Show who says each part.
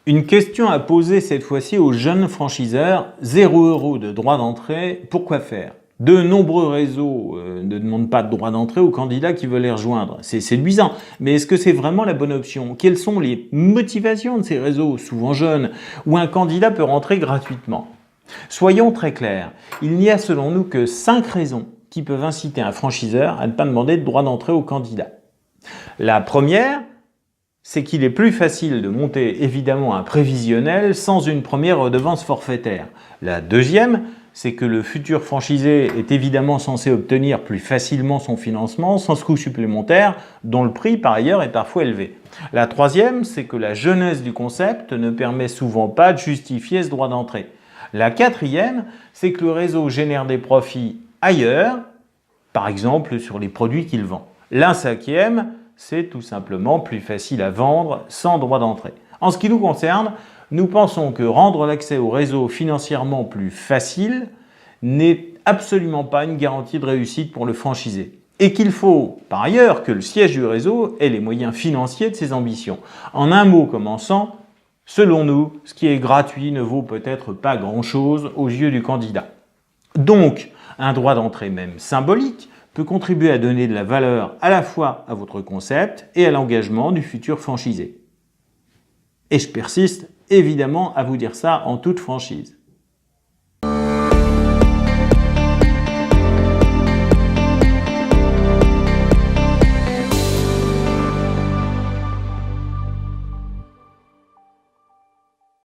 Speaker 1: Une question à poser cette fois-ci aux jeunes franchiseurs, 0 € de droit d'entrée, pourquoi faire? De nombreux réseaux ne demandent pas de droit d'entrée aux candidats qui veulent les rejoindre. C'est séduisant, mais est-ce que c'est vraiment la bonne option? Quelles sont les motivations de ces réseaux, souvent jeunes, où un candidat peut rentrer gratuitement? Soyons très clairs, il n'y a selon nous que 5 raisons qui peuvent inciter un franchiseur à ne pas demander de droit d'entrée au candidat. La première, c'est qu'il est plus facile de monter évidemment un prévisionnel sans une première redevance forfaitaire. La deuxième, c'est que le futur franchisé est évidemment censé obtenir plus facilement son financement sans coût supplémentaire, dont le prix par ailleurs est parfois élevé. La troisième, c'est que la jeunesse du concept ne permet souvent pas de justifier ce droit d'entrée. La quatrième, c'est que le réseau génère des profits ailleurs, par exemple sur les produits qu'il vend. La cinquième, c'est tout simplement plus facile à vendre sans droit d'entrée. En ce qui nous concerne, nous pensons que rendre l'accès au réseau financièrement plus facile n'est absolument pas une garantie de réussite pour le franchisé. Et qu'il faut, par ailleurs, que le siège du réseau ait les moyens financiers de ses ambitions. En un mot commençant, selon nous, ce qui est gratuit ne vaut peut-être pas grand-chose aux yeux du candidat. Donc, un droit d'entrée même symbolique peut contribuer à donner de la valeur à la fois à votre concept et à l'engagement du futur franchisé. Et je persiste évidemment à vous dire ça en toute franchise.